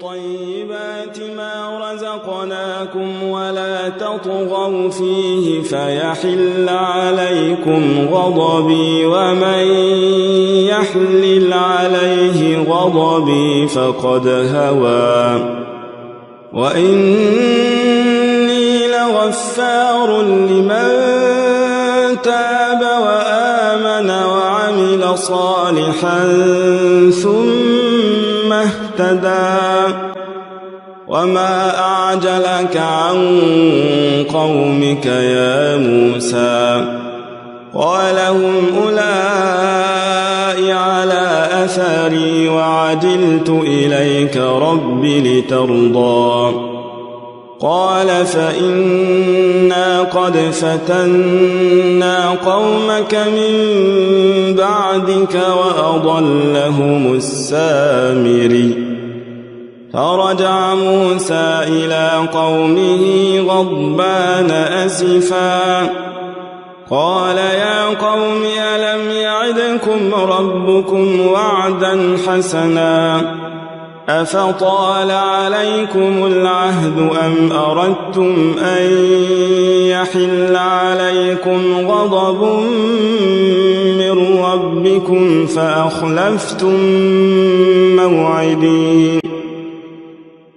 طيبات ما رزقناكم ولا تطغوا فيه فيحل عليكم غضبي ومن يحلل عليه غضبي فقد هوى وإني لغفار لمن تاب وآمن وعمل صالحا ثم اهتدى وما أعجلك عن قومك يا موسى قال هم أولئك على أثري وعجلت إليك رب لترضى قال فإنا قد فتنا قومك من بعدك وأضلهم السامري فرجع موسى إلى قومه غضبان أسفا قال يا قوم ألم يعدكم ربكم وعدا حسنا أفطال عليكم العهد أم أردتم أن يحل عليكم غضب من ربكم فأخلفتم موعدي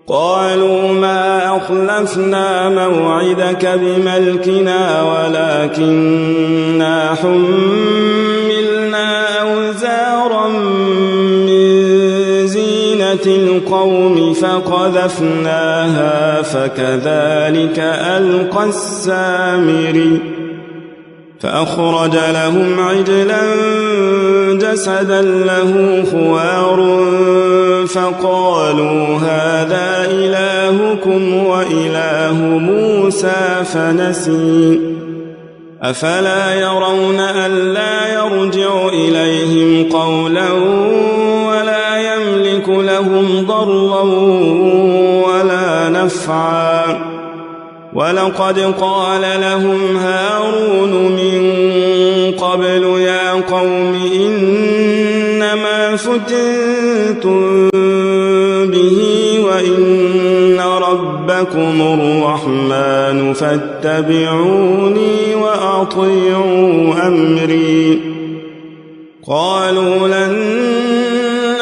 قالوا ما أخلفنا موعدك بملكنا ولكننا حملنا أوزارا من زينة القوم فقذفناها فكذلك ألقى السامري فأخرج لهم عجلا جسدا له خوار فقالوا هذا إلهكم وإله موسى فنسي أفلا يرون ألا يرجع إليهم قولا ولا يملك لهم ضرا ولا نفعا ولقد قال لهم هارون من قبل يا قوم إنما فتنتم به وإن ربكم الرحمن فاتبعوني وأطيعوا أمري قالوا لن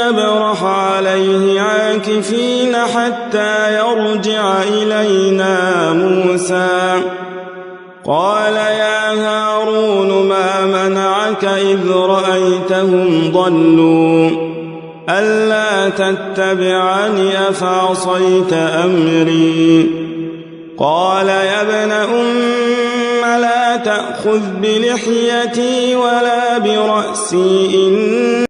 نبرح عليه عاكفين حتى يرجع إلينا موسى قال يا هارون ما منعك إذ رأيتهم ضلوا ألا تتبعني أفعصيت أمري قال يا ابن لا تأخذ بلحيتي ولا برأسي